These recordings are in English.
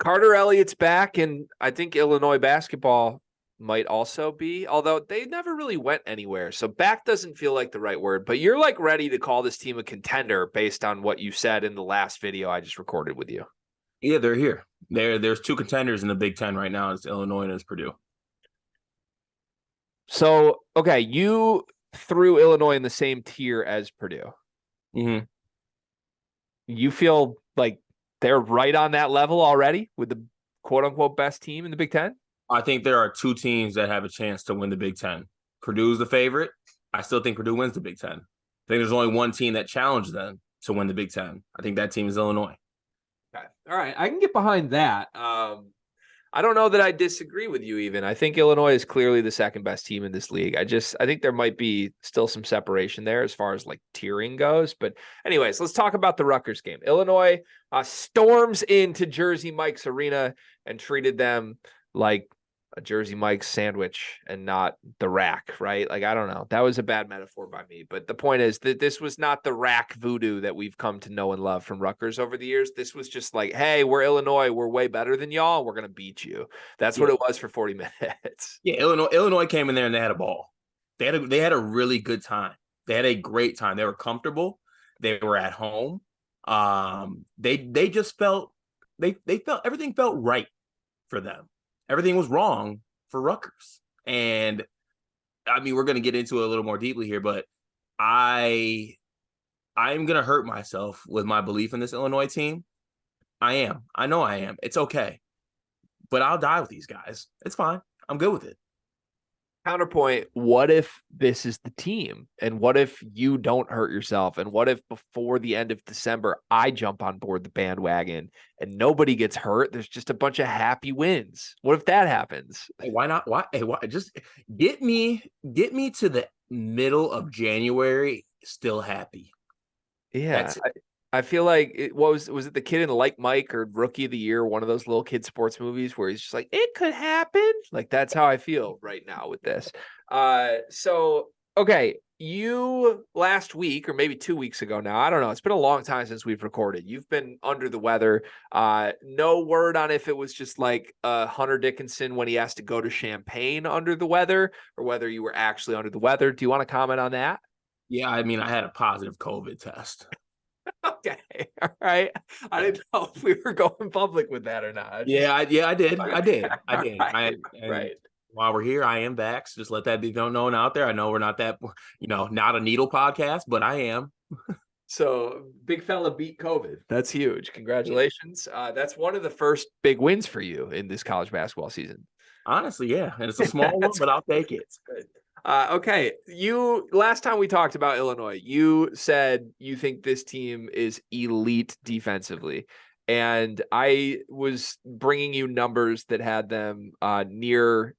Carter Elliott's back, and I think Illinois basketball might also be, although they never really went anywhere. So back doesn't feel like the right word, but you're like ready to call this team a contender based on what you said in the last video I just recorded with you. Yeah, they're here. There's two contenders in the Big Ten right now. It's Illinois and it's Purdue. So, okay, you threw Illinois in the same tier as Purdue. Mm-hmm. You feel like they're right on that level already with the quote-unquote best team in the Big Ten? I think there are two teams that have a chance to win the Big Ten. Purdue's the favorite. I still think Purdue wins the Big Ten. I think there's only one team that challenged them to win the Big Ten. I think that team is Illinois. Okay. All right. I can get behind that. I don't know that I disagree with you even. I think Illinois is clearly the second best team in this league. I think there might be still some separation there as far as like tiering goes. But anyways, let's talk about the Rutgers game. Illinois storms into Jersey Mike's arena and treated them like a Jersey Mike's sandwich and not the rack, right? Like, I don't know. That was a bad metaphor by me. But the point is that this was not the rack voodoo that we've come to know and love from Rutgers over the years. This was just like, hey, we're Illinois. We're way better than y'all. We're going to beat you. That's what it was for 40 minutes. Yeah, Illinois came in there and they had a ball. They had a really good time. They had a great time. They were comfortable. They were at home. They just felt they felt everything felt right for them. Everything was wrong for Rutgers. And I mean, we're going to get into it a little more deeply here, but I'm going to hurt myself with my belief in this Illinois team. I am. I know I am. It's okay. But I'll die with these guys. It's fine. I'm good with it. Counterpoint, what if this is the team? And what if you don't hurt yourself? And what if before the end of December, I jump on board the bandwagon and nobody gets hurt? There's just a bunch of happy wins. What if that happens? Hey, why not? Why? Hey, why? Just get me to the middle of January still happy. Yeah. I feel like was it the Kid in Like Mike or Rookie of the Year, one of those little kid sports movies where he's just like, it could happen. Like, that's how I feel right now with this. So, okay, you last week or maybe 2 weeks ago now, I don't know. It's been a long time since we've recorded. You've been under the weather. No word on if it was just like Hunter Dickinson when he has to go to Champaign under the weather or whether you were actually under the weather. Do you want to comment on that? Yeah, I mean, I had a positive COVID test. Okay. All right. I didn't know if we were going public with that or not. I did. Right. While we're here, I am back. So just let that be known out there. I know we're not that, not a needle podcast, but I am. So big fella beat COVID. That's huge. Congratulations. That's one of the first big wins for you in this college basketball season. Honestly, yeah. And it's a small one, but I'll take it. Good. Okay. Last time we talked about Illinois, you said you think this team is elite defensively. And I was bringing you numbers that had them near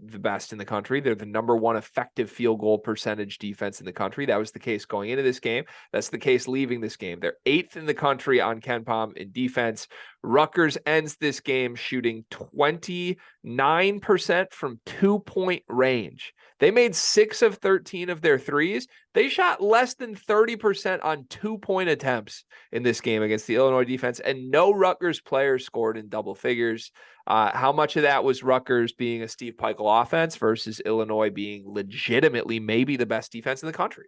the best in the country. They're the number one effective field goal percentage defense in the country. That was the case going into this game. That's the case leaving this game. They're 8th in the country on KenPom in defense. Rutgers ends this game shooting 29% from 2-point range. They made 6 of 13 of their threes. They shot less than 30% on 2-point attempts in this game against the Illinois defense, and no Rutgers players scored in double figures. How much of that was Rutgers being a Steve Peichel offense versus Illinois being legitimately maybe the best defense in the country?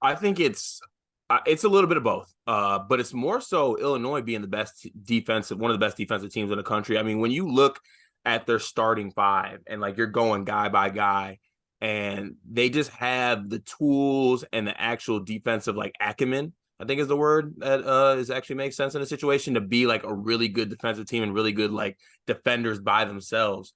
I think it's a little bit of both, but it's more so Illinois being one of the best defensive teams in the country. I mean, when you look at their starting five and like you're going guy by guy, and they just have the tools and the actual defensive like acumen, I think is the word that is actually makes sense in a situation to be like a really good defensive team and really good like defenders by themselves.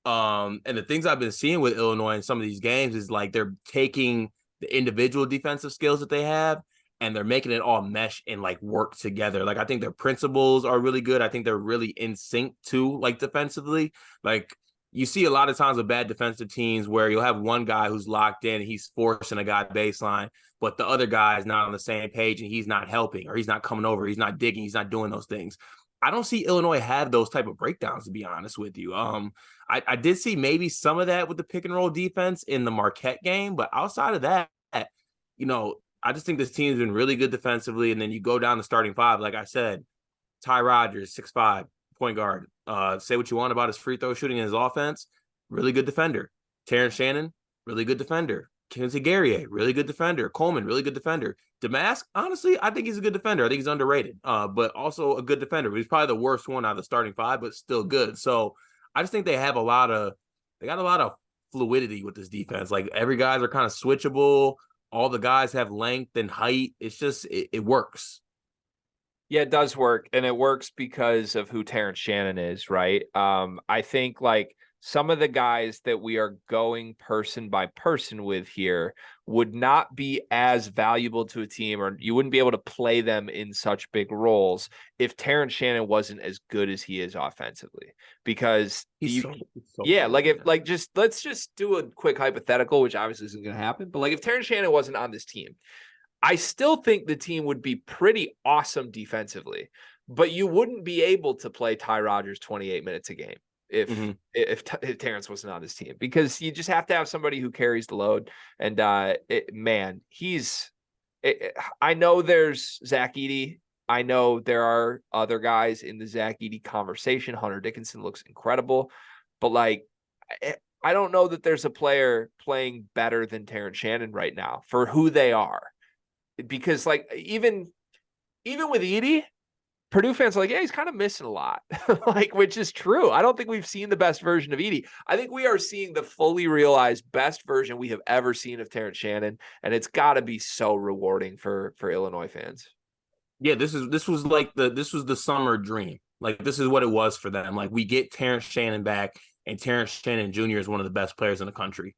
And the things I've been seeing with Illinois in some of these games is like they're taking the individual defensive skills that they have and they're making it all mesh and like work together. Like I think their principles are really good. I think they're really in sync too, like defensively. Like you see a lot of times with bad defensive teams where you'll have one guy who's locked in, he's forcing a guy baseline, but the other guy is not on the same page and he's not helping or he's not coming over, he's not digging, he's not doing those things. I don't see Illinois have those type of breakdowns, to be honest with you. I did see maybe some of that with the pick and roll defense in the Marquette game, but outside of that, I just think this team's been really good defensively. And then you go down the starting five, like I said, Ty Rodgers, 6'5", point guard. Say what you want about his free throw shooting and his offense. Really good defender. Terrence Shannon, really good defender. Quincy Guerrier, really good defender. Coleman, really good defender. Damask, honestly, I think he's a good defender. I think he's underrated, but also a good defender. He's probably the worst one out of the starting five, but still good. So I just think they got a lot of fluidity with this defense. Like every guys are kind of switchable. All the guys have length and height. It's just, it works. Yeah, it does work. And it works because of who Terrence Shannon is, right? I think like some of the guys that we are going person by person with here would not be as valuable to a team, or you wouldn't be able to play them in such big roles if Terrence Shannon wasn't as good as he is offensively. Because let's just do a quick hypothetical, which obviously isn't going to happen. But like if Terrence Shannon wasn't on this team, I still think the team would be pretty awesome defensively, but you wouldn't be able to play Ty Rodgers 28 minutes a game if Terrence wasn't on this team, because you just have to have somebody who carries the load. And I know there's Zach Edey. I know there are other guys in the Zach Edey conversation. Hunter Dickinson looks incredible, but like I don't know that there's a player playing better than Terrence Shannon right now for who they are. Because like even with Edey, Purdue fans are like, yeah, he's kind of missing a lot, like, which is true. I don't think we've seen the best version of Edey. I think we are seeing the fully realized best version we have ever seen of Terrence Shannon, and it's got to be so rewarding for Illinois fans. Yeah, this was the summer dream. Like this is what it was for them. Like we get Terrence Shannon back, and Terrence Shannon Jr. is one of the best players in the country.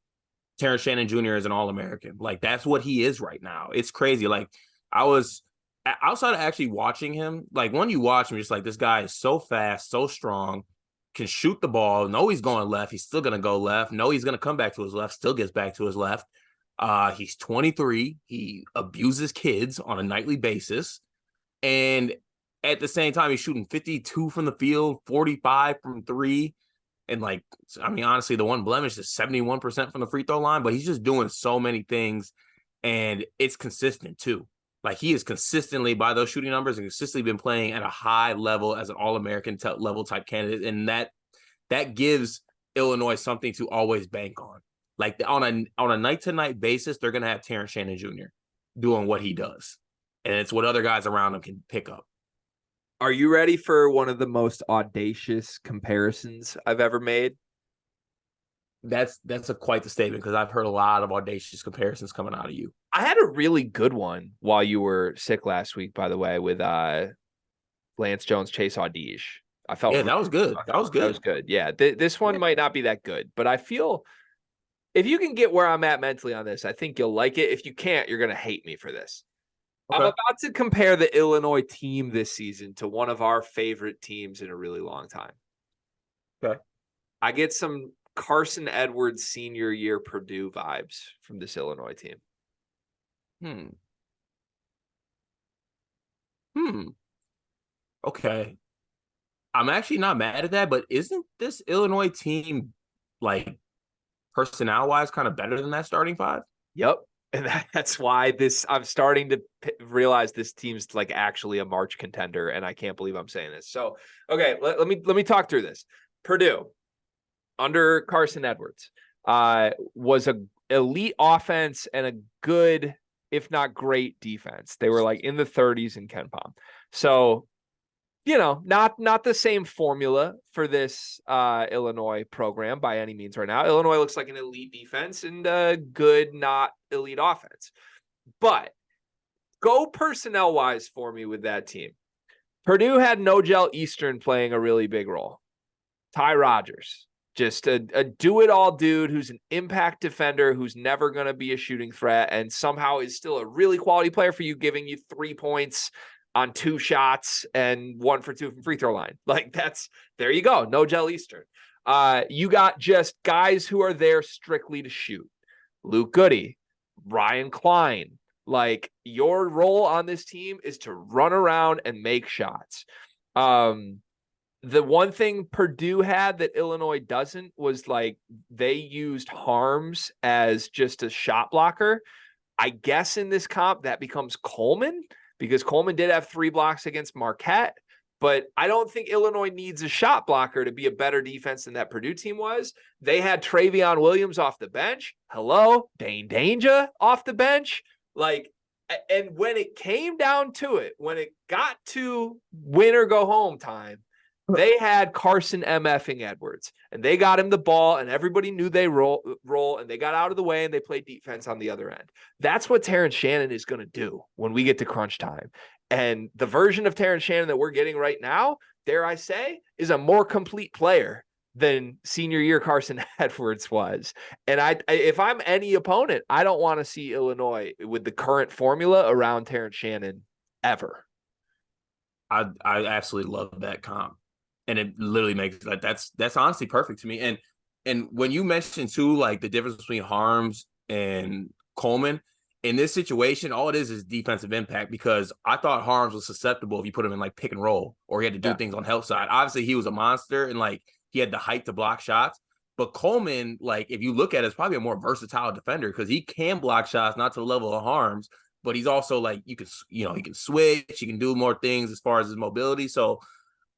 Terrence Shannon Jr. is an All-American. Like that's what he is right now. It's crazy. Like I was outside of actually watching him, like when you watch him, just like this guy is so fast, so strong, can shoot the ball. Know he's going left. He's still going to go left. Know he's going to come back to his left. Still gets back to his left. He's 23. He abuses kids on a nightly basis. And at the same time, he's shooting 52 from the field, 45 from three. And like, I mean, honestly, the one blemish is 71% from the free throw line, but he's just doing so many things, and it's consistent too. Like he is consistently by those shooting numbers and consistently been playing at a high level as an All-American level type candidate. And that gives Illinois something to always bank on. Like on a night-to-night basis, they're going to have Terrence Shannon Jr. doing what he does. And it's what other guys around him can pick up. Are you ready for one of the most audacious comparisons I've ever made? That's quite the statement, because I've heard a lot of audacious comparisons coming out of you. I had a really good one while you were sick last week, by the way, with Lance Jones, Chase Audige. I felt that was good. That was good. That was good. Yeah, this one might not be that good, but I feel if you can get where I'm at mentally on this, I think you'll like it. If you can't, you're going to hate me for this. Okay. I'm about to compare the Illinois team this season to one of our favorite teams in a really long time. Okay. I get some Carson Edwards senior year Purdue vibes from this Illinois team. Okay. I'm actually not mad at that, but isn't this Illinois team, like, personnel-wise kind of better than that starting five? Yep. And that's why I'm starting to realize this team's like actually a March contender, and I can't believe I'm saying this. So, okay, let me talk through this. Purdue, under Carson Edwards, was a elite offense and a good, if not great, defense. They were like in the 30s in KenPom. So, you know, not the same formula for this Illinois program by any means right now. Illinois looks like an elite defense and a good, not elite offense. But go personnel-wise for me with that team. Purdue had Nogel Eastern playing a really big role. Ty Rodgers, just a do-it-all dude who's an impact defender who's never going to be a shooting threat and somehow is still a really quality player for you, giving you 3 points on 2 shots and 1 for 2 from free throw line. Like there you go. Nogel Eastern. You got just guys who are there strictly to shoot. Luke Goody, Ryan Klein. Like your role on this team is to run around and make shots. The one thing Purdue had that Illinois doesn't was like they used Harms as just a shot blocker. I guess in this comp that becomes Coleman, because Coleman did have 3 blocks against Marquette. But I don't think Illinois needs a shot blocker to be a better defense than that Purdue team was. They had Travion Williams off the bench. Hello, Dane Danger off the bench. Like, and when it came down to it, when it got to win or go home time, they had Carson MFing Edwards, and they got him the ball, and everybody knew they roll, and they got out of the way, and they played defense on the other end. That's what Terrence Shannon is going to do when we get to crunch time. And the version of Terrence Shannon that we're getting right now, dare I say, is a more complete player than senior year Carson Edwards was. And if I'm any opponent, I don't want to see Illinois with the current formula around Terrence Shannon ever. I absolutely love that comp. And it literally makes like that's honestly perfect to me. And when you mentioned too, like the difference between Harms and Coleman in this situation, all it is defensive impact, because I thought Harms was susceptible if you put him in like pick and roll or he had to do things on help side. Obviously, he was a monster and like he had the height to block shots. But Coleman, like if you look at it, is probably a more versatile defender because he can block shots, not to the level of Harms, but he's also like he can switch, he can do more things as far as his mobility. So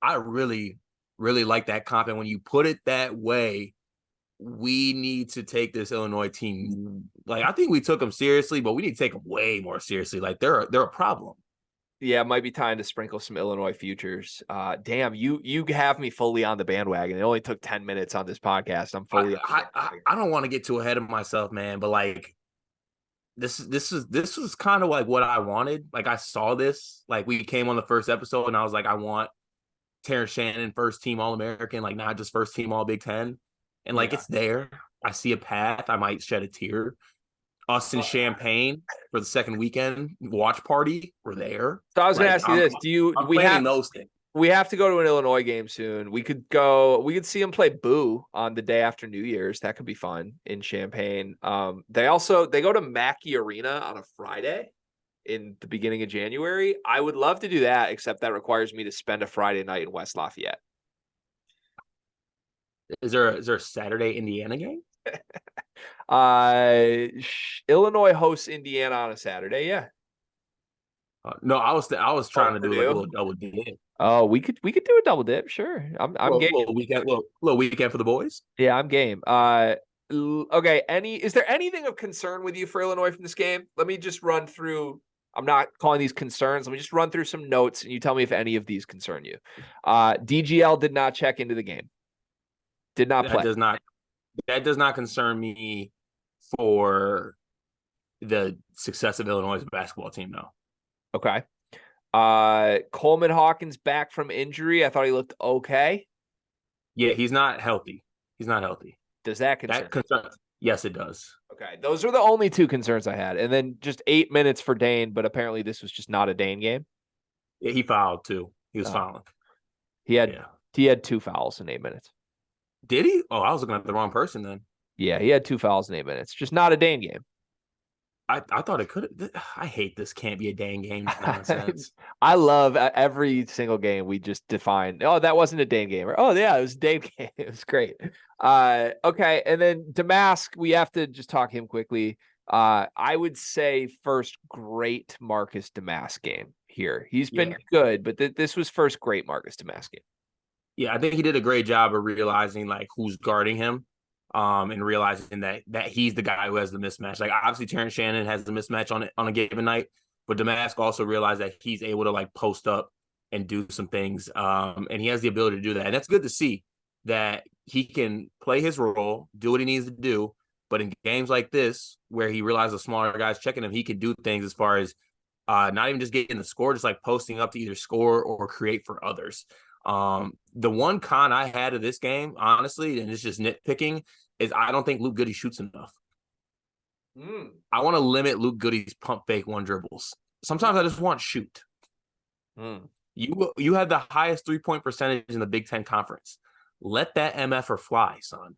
I really, really like that comp. And when you put it that way, we need to take this Illinois team. Like, I think we took them seriously, but we need to take them way more seriously. Like they're a problem. Yeah, it might be time to sprinkle some Illinois futures. Damn, you have me fully on the bandwagon. It only took 10 minutes on this podcast. I'm fully I don't want to get too ahead of myself, man, but like this was kind of like what I wanted. Like I saw this, like we came on the first episode and I was like, I want Terrence Shannon first team All-American, like not just first team All Big Ten. And like it's there. I see a path. I might shed a tear. Us in Champaign for the second weekend watch party. We're there. So I was going to ask you this: we have to go to an Illinois game soon. We could see them play Boo on the day after New Year's. That could be fun in Champaign. They go to Mackey Arena on a Friday in the beginning of January. I would love to do that, except that requires me to spend a Friday night in West Lafayette. Is there a Saturday Indiana game? Illinois hosts Indiana on a Saturday. Yeah. No, I was trying to do like a little double dip. Oh, we could do a double dip. Sure. I'm game. Little weekend for the boys. Yeah, I'm game. Okay. Is there anything of concern with you for Illinois from this game? Let me just run through. I'm not calling these concerns. Let me just run through some notes and you tell me if any of these concern you. DGL did not check into the game. Did not play. That does not concern me for the success of Illinois' basketball team, though. Okay. Coleman Hawkins back from injury. I thought he looked okay. Yeah, he's not healthy. Does that concern? Yes, it does. Okay. Those are the only two concerns I had. And then just 8 minutes for Dane, but apparently this was just not a Dane game. Yeah, he fouled too. He was fouling. He had 2 fouls in 8 minutes. Did he? Oh, I was looking at the wrong person then. Yeah, he had 2 fouls in 8 minutes. Just not a Dane game. I thought it could have. I hate this can't be a Dane game nonsense. I love every single game we just define. Oh, that wasn't a Dane game. Or, oh, yeah, it was a Dane game. It was great. Okay, and then Damask, we have to just talk him quickly. I would say first great Marcus Damask game here. He's been good, but this was first great Marcus Damask game. Yeah, I think he did a great job of realizing like who's guarding him. And realizing that he's the guy who has the mismatch. Like obviously Terrence Shannon has the mismatch on a given night, but Damask also realized that he's able to like post up and do some things. And he has the ability to do that. And that's good to see that he can play his role, do what he needs to do. But in games like this, where he realizes the smaller guys checking him, he can do things as far as not even just getting the score, just like posting up to either score or create for others. The one con I had of this game, honestly, and it's just nitpicking, is I don't think Luke Goody shoots enough. I want to limit Luke Goody's pump fake one dribbles. Sometimes I just want shoot. You have the highest 3-point percentage in the Big Ten Conference. Let that MFer fly, son.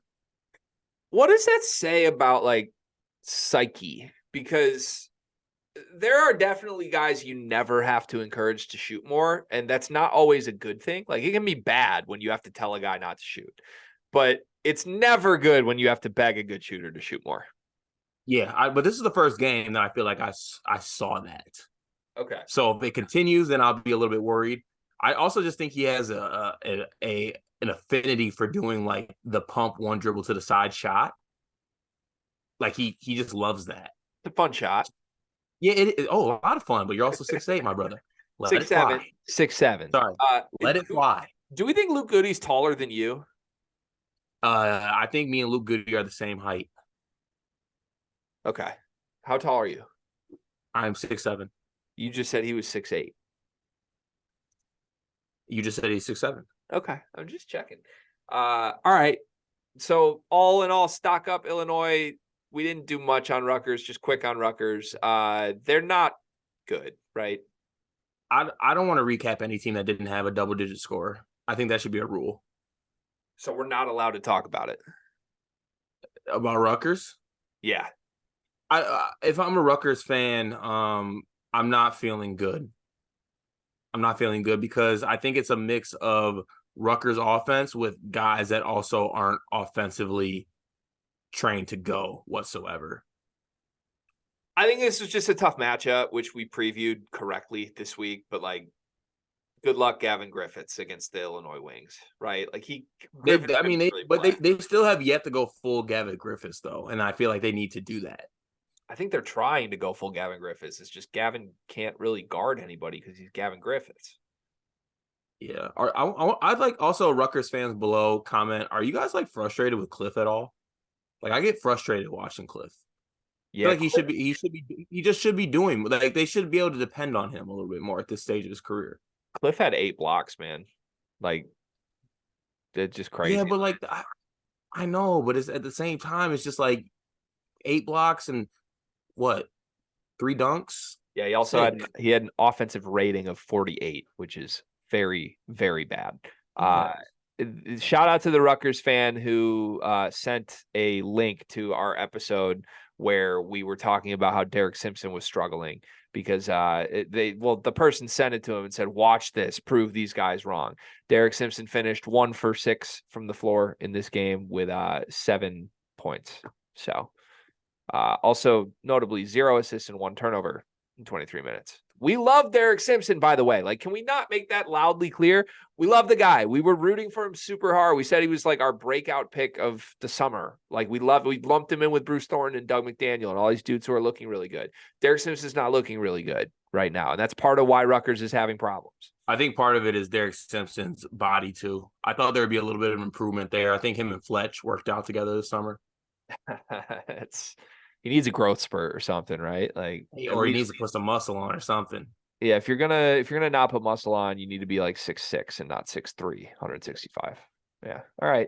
What does that say about like psyche? Because there are definitely guys you never have to encourage to shoot more, and that's not always a good thing. Like it can be bad when you have to tell a guy not to shoot, but it's never good when you have to beg a good shooter to shoot more. Yeah, but this is the first game that I feel like I saw that. Okay. So if it continues, then I'll be a little bit worried. I also just think he has an affinity for doing like the pump one dribble to the side shot. Like he just loves that. It's a fun shot. Yeah, a lot of fun, but you're also 6'8", my brother. Let it 6'7", fly. 6'7". Sorry. Let it fly. Do we think Luke Goody's taller than you? I think me and Luke Goody are the same height. Okay. How tall are you? I'm 6'7". You just said he was 6'8". You just said he's 6'7". Okay. I'm just checking. All right. So all in all, stock up Illinois. We didn't do much on Rutgers, just quick on Rutgers. They're not good, right? I don't want to recap any team that didn't have a double-digit score. I think that should be a rule. So we're not allowed to talk about it. About Rutgers? Yeah. If I'm a Rutgers fan, I'm not feeling good. I'm not feeling good because I think it's a mix of Rutgers offense with guys that also aren't offensively trained to go whatsoever. I think this was just a tough matchup, which we previewed correctly this week, but like, good luck, Gavin Griffiths against the Illinois Wings, right? Like they still have yet to go full Gavin Griffiths though, and I feel like they need to do that. I think they're trying to go full Gavin Griffiths. It's just Gavin can't really guard anybody because he's Gavin Griffiths. Yeah. I'd like also Rutgers fans below comment. Are you guys like frustrated with Cliff at all? Like I get frustrated watching Cliff. Yeah, I feel like he just should be doing like they should be able to depend on him a little bit more at this stage of his career. Cliff had 8 blocks, man. Like, it's just crazy. Yeah, but like I know, but it's at the same time, it's just like 8 blocks and what 3 dunks. Yeah, he also had an offensive rating of 48, which is very, very bad. Shout out to the Rutgers fan who sent a link to our episode where we were talking about how Derek Simpson was struggling because the person sent it to him and said, watch this, prove these guys wrong. Derek Simpson finished 1 for 6 from the floor in this game with 7 points. So also notably 0 assists and 1 turnover in 23 minutes. We love Derek Simpson, by the way. Like, can we not make that loudly clear? We love the guy. We were rooting for him super hard. We said he was like our breakout pick of the summer. Like, we lumped him in with Bruce Thornton and Doug McDaniel and all these dudes who are looking really good. Derek Simpson's not looking really good right now. And that's part of why Rutgers is having problems. I think part of it is Derek Simpson's body too. I thought there would be a little bit of improvement there. I think him and Fletch worked out together this summer. He needs a growth spurt or something, right? Like, or he needs to put some muscle on or something. Yeah, if you're gonna not put muscle on, you need to be like 6'6" and not 6'3", 165. Yeah. All right.